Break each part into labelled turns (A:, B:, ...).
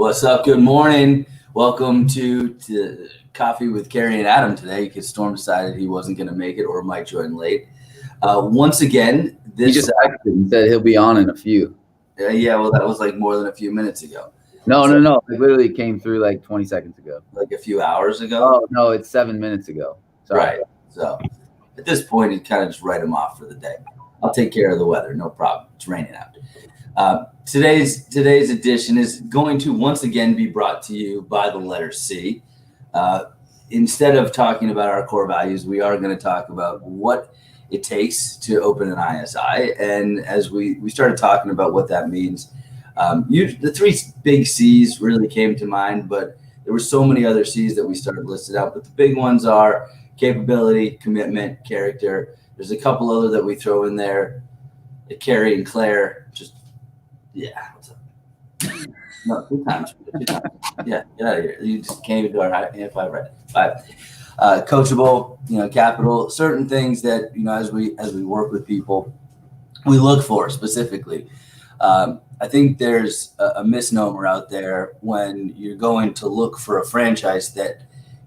A: What's up? Good morning. Welcome to Coffee with Carrie and Adam today because Storm decided he wasn't going to make it or might join late. Once again,
B: He just said he'll be on in a few.
A: Yeah, well, that was like more than a few minutes ago.
B: No. It literally came through like 20 seconds ago.
A: Like a few hours ago?
B: Oh, no, it's 7 minutes ago. Sorry.
A: Right. So at this point, you kind of just write him off for the day. I'll take care of the weather. No problem. It's raining out. Today's edition is going to once again be brought to you by the letter C. Instead of talking about our core values, we are going to talk about what it takes to open an ISI. And as we started talking about what that means, the three big C's really came to mind, but there were so many other C's that we started listed out. But the big ones are capability, commitment, character. There's a couple other that we throw in there. Carrie and Claire, what's up? No, two times. Yeah, get out of here. You just came into our five, right? Five. Coachable, capital, certain things that, as we work with people, we look for specifically. I think there's a misnomer out there when you're going to look for a franchise that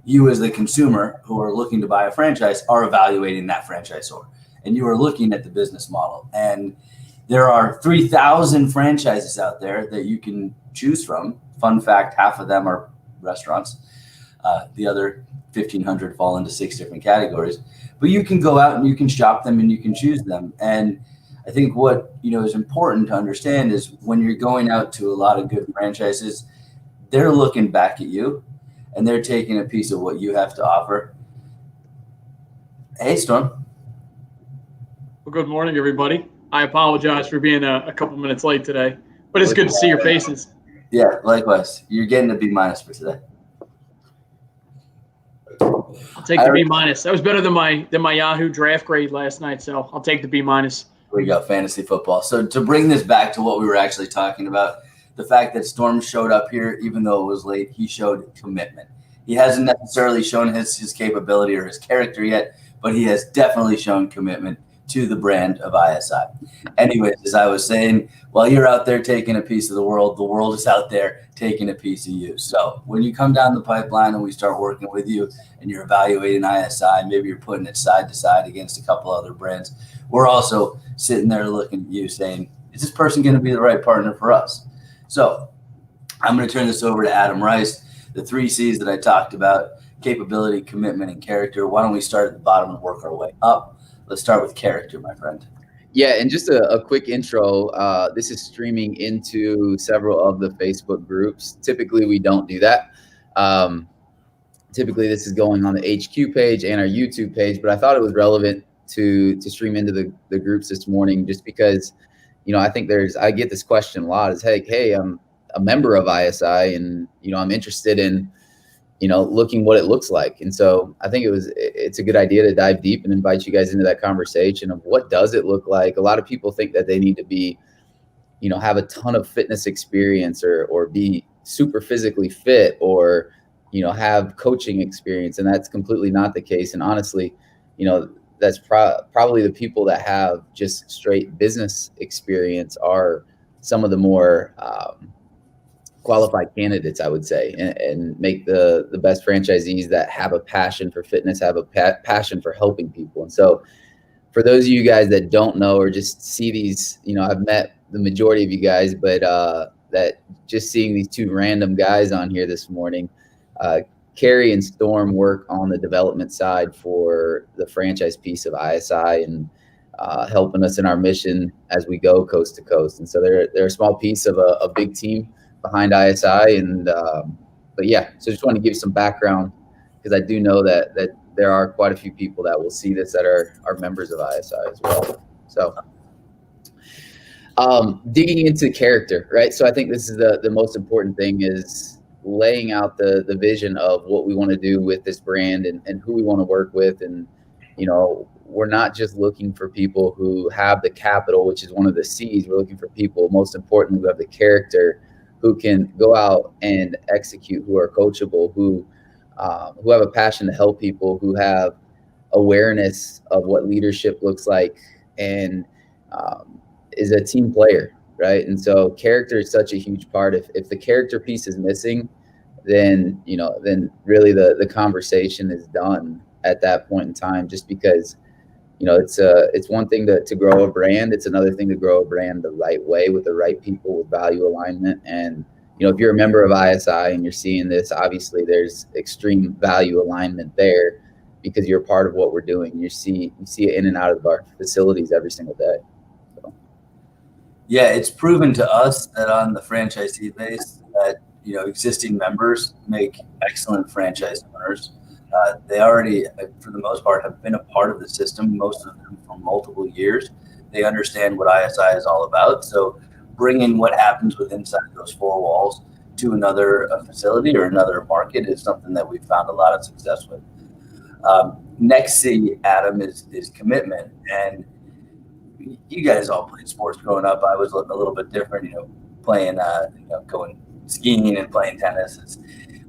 A: you as the consumer who are looking to buy a franchise are evaluating that franchisor, and you are looking at the business model. And there are 3,000 franchises out there that you can choose from. Fun fact, half of them are restaurants. The other 1,500 fall into 6 different categories. But you can go out and you can shop them and you can choose them. And I think what is important to understand is when you're going out to a lot of good franchises, they're looking back at you and they're taking a piece of what you have to offer. Hey, Storm.
C: Well, good morning, everybody. I apologize for being a couple minutes late today, but it's good to see your faces.
A: Yeah, likewise. You're getting a B- for today.
C: I'll take the B-. That was better than my Yahoo draft grade last night, so I'll take the B-.
A: We got fantasy football. So to bring this back to what we were actually talking about, the fact that Storm showed up here, even though it was late, he showed commitment. He hasn't necessarily shown his capability or his character yet, but he has definitely shown commitment to the brand of ISI. Anyways, as I was saying, while you're out there taking a piece of the world is out there taking a piece of you. So when you come down the pipeline and we start working with you and you're evaluating ISI, maybe you're putting it side to side against a couple other brands, we're also sitting there looking at you saying, is this person going to be the right partner for us? So I'm going to turn this over to Adam Rice. The 3 C's that I talked about, capability, commitment, and character. Why don't we start at the bottom and work our way up? Let's start with character, my friend.
B: Yeah, and just a quick intro. This is streaming into several of the Facebook groups. Typically, we don't do that. Typically, this is going on the HQ page and our YouTube page, but I thought it was relevant to stream into the groups this morning just because, I think I get this question a lot is, hey, I'm a member of ISI and, I'm interested in, looking what it looks like. And so I think it's a good idea to dive deep and invite you guys into that conversation of what does it look like. A lot of people think that they need to be, have a ton of fitness experience or be super physically fit or, have coaching experience. And that's completely not the case. And honestly, that's probably the people that have just straight business experience are some of the more, qualified candidates, I would say, and make the best franchisees that have a passion for fitness, have a passion for helping people. And so for those of you guys that don't know or just see these, I've met the majority of you guys, but that just seeing these 2 random guys on here this morning, Carrie and Storm work on the development side for the franchise piece of ISI and helping us in our mission as we go coast to coast. And so they're a small piece of a big team behind ISI. And but yeah, so just want to give some background because I do know that there are quite a few people that will see this that are members of ISI as well. So digging into character, right? So I think this is the most important thing is laying out the vision of what we want to do with this brand and who we want to work with. And, we're not just looking for people who have the capital, which is one of the C's. We're looking for people, most importantly, who have the character, who can go out and execute, who are coachable, who have a passion to help people, who have awareness of what leadership looks like, and is a team player. right? And so character is such a huge part. If the character piece is missing, then then really the conversation is done at that point in time. Just because it's one thing to grow a brand, it's another thing to grow a brand the right way with the right people with value alignment. And if you're a member of ISI and you're seeing this, obviously there's extreme value alignment there because you're part of what we're doing. You see it in and out of our facilities every single day. So.
A: Yeah, it's proven to us that on the franchisee base that existing members make excellent franchise owners. They already, for the most part, have been a part of the system, most of them for multiple years. They understand what ISI is all about. So bringing what happens within inside those four walls to another facility or another market is something that we've found a lot of success with. Next C, Adam, is commitment. And you guys all played sports growing up. I was a little bit different, playing, going skiing and playing tennis.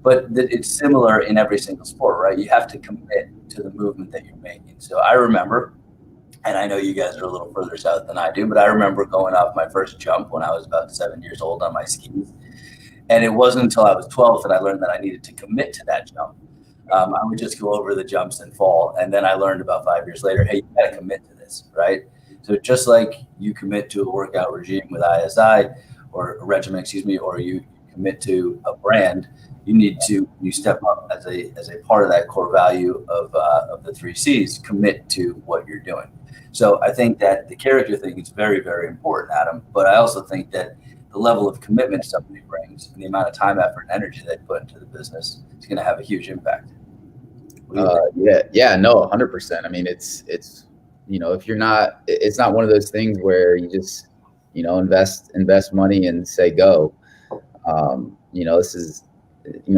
A: But it's similar in every single sport, right? You have to commit to the movement that you're making. So I remember, and I know you guys are a little further south than I do, but I remember going off my first jump when I was about 7 years old on my skis. And it wasn't until I was 12 that I learned that I needed to commit to that jump. I would just go over the jumps and fall. And then I learned about 5 years later, hey, you got to commit to this, right? So just like you commit to a workout regime with ISI or a regimen, or you commit to a brand, you step up as a part of that core value of the 3 C's, commit to what you're doing. So I think that the character thing is very, very important, Adam. But I also think that the level of commitment somebody brings and the amount of time, effort, and energy they put into the business is going to have a huge impact.
B: Yeah, no, 100%. I mean, it's if you're not, it's not one of those things where you just invest money and say go. This is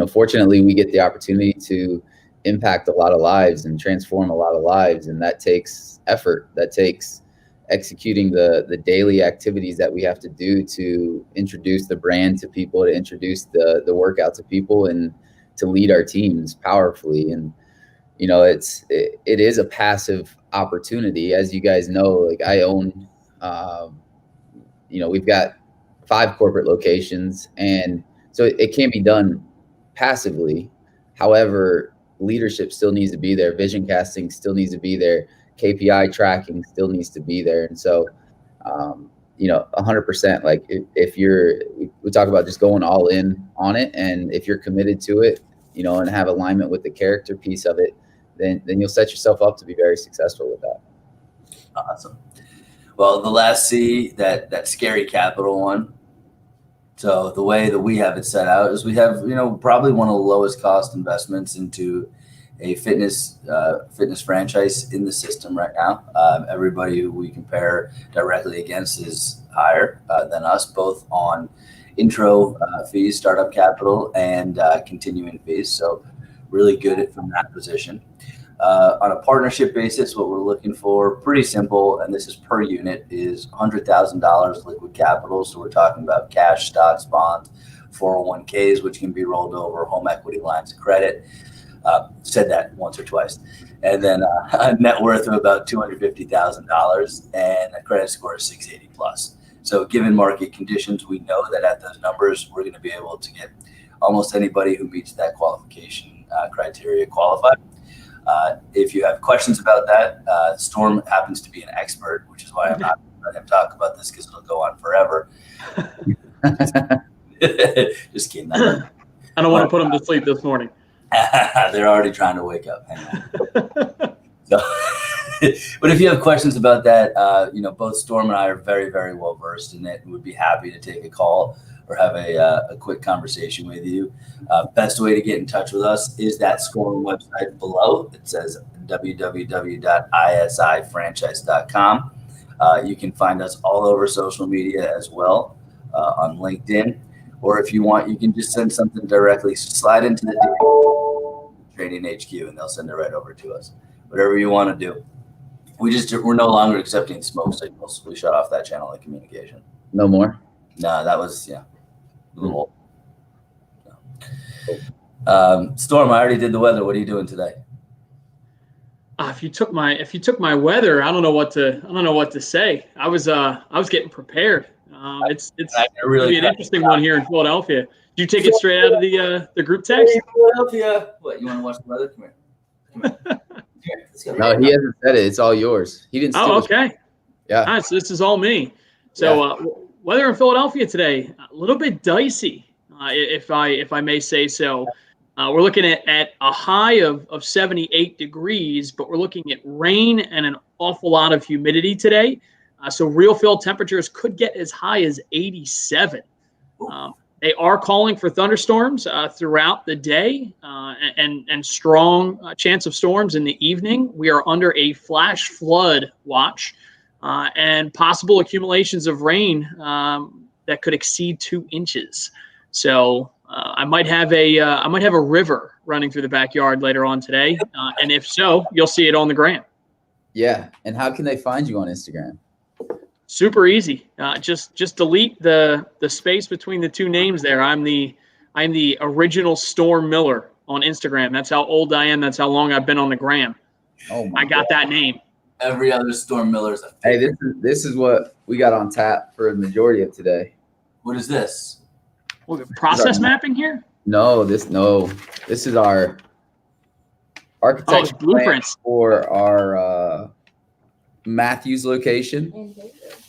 B: fortunately we get the opportunity to impact a lot of lives and transform a lot of lives, and that takes effort. That takes executing the daily activities that we have to do to introduce the brand to people, to introduce the workout to people, and to lead our teams powerfully. And it is a passive opportunity, as you guys know. Like I own we've got 5 corporate locations, and so it can be done passively. However, leadership still needs to be there. Vision casting still needs to be there. KPI tracking still needs to be there. And so, 100%, like we talk about just going all in on it. And if you're committed to it, and have alignment with the character piece of it, then you'll set yourself up to be very successful with that.
A: Awesome. Well, the last C, that scary capital one. So the way that we have it set out is we have, probably one of the lowest cost investments into a fitness franchise in the system right now. Everybody who we compare directly against is higher than us, both on intro fees, startup capital, and continuing fees. So really good from that position. On a partnership basis, what we're looking for, pretty simple, and this is per unit, is $100,000 liquid capital. So we're talking about cash, stocks, bonds, 401ks, which can be rolled over, home equity lines of credit. Said that once or twice. And then a net worth of about $250,000 and a credit score of 680 plus. So given market conditions, we know that at those numbers, we're going to be able to get almost anybody who meets that qualification criteria qualified. If you have questions about that, Storm happens to be an expert, which is why I'm not letting him talk about this because it'll go on forever. Just kidding.
C: I don't want to put him to sleep this morning.
A: They're already trying to wake up. Hang on. So, but if you have questions about that, both Storm and I are very, very well versed in it and would be happy to take a call or have a quick conversation with you. Best way to get in touch with us is that Storm website below. It says www.isifranchise.com. You can find us all over social media as well, on LinkedIn. Or if you want, you can just send something directly, slide into the Training HQ, and they'll send it right over to us. Whatever you want to do. We're no longer accepting smoke signals. We shut off that channel of communication.
B: No more?
A: No, that was, a little old. Storm, I already did the weather. What are you doing today?
C: If you took my weather, I don't know what to say. I was getting prepared. It's
A: really
C: gonna be an interesting one here in Philadelphia. Did you take it straight out of the group text?
A: Hey, Philadelphia. What, you want to watch the weather? Come here. Come here. Let's go.
B: No, he hasn't said it. It's all yours. He didn't steal
C: Oh,
B: it.
C: okay.
B: Yeah.
C: All right, so this is all me. So weather in Philadelphia today, a little bit dicey, if I may say so. We're looking at a high of 78 degrees, but we're looking at rain and an awful lot of humidity today. So real field temperatures could get as high as 87. They are calling for thunderstorms throughout the day and strong chance of storms in the evening. We are under a flash flood watch and possible accumulations of rain that could exceed 2 inches. So I might have a river running through the backyard later on today, and if so, you'll see it on the gram.
B: Yeah. And how can they find you on Instagram?
C: Super easy. Just delete the space between the two names there. I'm the original Storm Miller on Instagram. That's how old I am. That's how long I've been on the gram.
B: Oh my
C: I got that name.
A: Every other Storm Miller's.
B: Hey, this is what we got on tap for a majority of today.
A: What is this?
C: Process mapping here?
B: No, this is our architecture
C: blueprints
B: for our Matthews location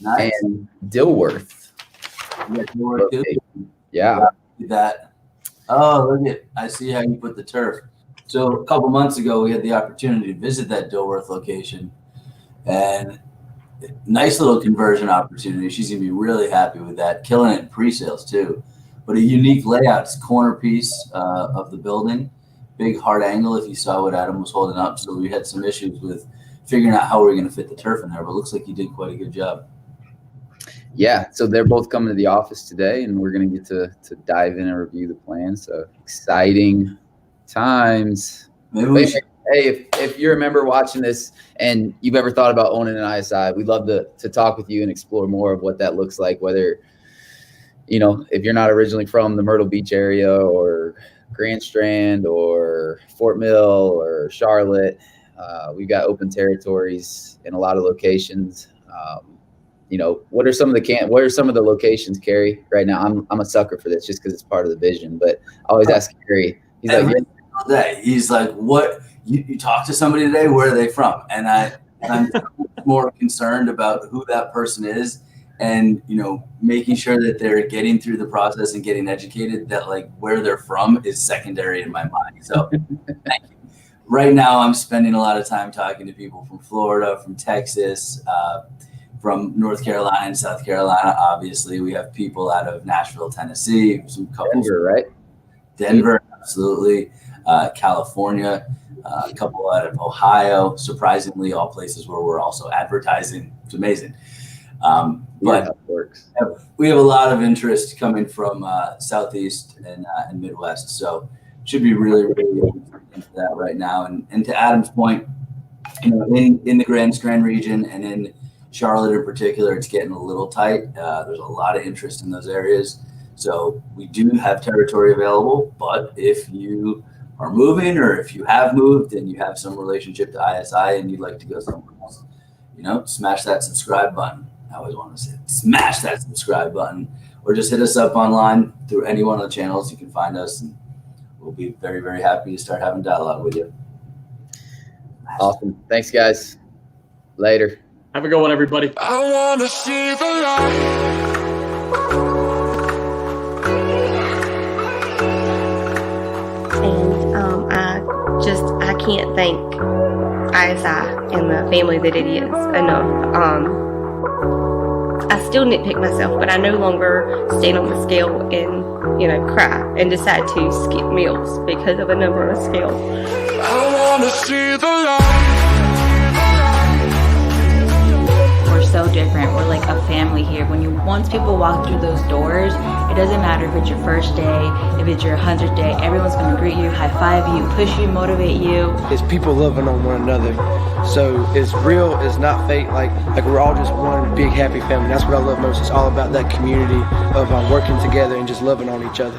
A: Nice.
B: and Dilworth. Yeah.
A: That. Oh, look at! I see how you put the turf. So a couple months ago, we had the opportunity to visit that Dilworth location, and nice little conversion opportunity. She's gonna be really happy with that. Killing it in pre-sales too. But a unique layout. It's corner piece of the building, big hard angle. If you saw what Adam was holding up, so we had some issues with figuring out how we were going to fit the turf in there. But it looks like you did quite a good job.
B: Yeah, so they're both coming to the office today, and we're going to get to dive in and review the plan. So exciting times.
A: Maybe we should.
B: Hey, if you remember watching this and you've ever thought about owning an ISI, we'd love to talk with you and explore more of what that looks like, whether, if you're not originally from the Myrtle Beach area or Grand Strand or Fort Mill or Charlotte. We've got open territories in a lot of locations. What are some of the locations, Kerry, right now? I'm a sucker for this just because it's part of the vision, but I always ask Kerry. He's
A: He's like, what? You talk to somebody today? Where are they from? And I'm more concerned about who that person is, and making sure that they're getting through the process and getting educated. That like where they're from is secondary in my mind. So, thank you. Right now, I'm spending a lot of time talking to people from Florida, from Texas, from North Carolina and South Carolina. Obviously, we have people out of Nashville, Tennessee, some couples,
B: Denver, right?
A: Denver, absolutely. California, a couple out of Ohio. Surprisingly, all places where we're also advertising. It's amazing. But we have a lot of interest coming from Southeast and Midwest. So should be really, really into that right now. And to Adam's point, in the Grand Strand region and in Charlotte in particular, it's getting a little tight. There's a lot of interest in those areas. So we do have territory available, but if you are moving or if you have moved and you have some relationship to ISI and you'd like to go somewhere else, smash that subscribe button. I always want to say smash that subscribe button, or just hit us up online through any one of the channels. You can find us, and we'll be very, very happy to start having dialogue with you.
B: Awesome. Thanks, guys. Later.
C: Have a good one, everybody.
D: I want to see the light.
E: And I can't thank ISI and the family that it is enough. I still nitpick myself, but I no longer stand on the scale and, cry and decide to skip meals because of a number on a scale.
D: I want to see the light.
F: We're so different. We're like a family here. Once people walk through those doors, it doesn't matter if it's your first day, if it's your 100th day, everyone's going to greet you, high five you, push you, motivate you.
G: It's people loving on one another. So it's real, it's not fake, like we're all just one big happy family. That's what I love most. It's all about that community of working together and just loving on each other.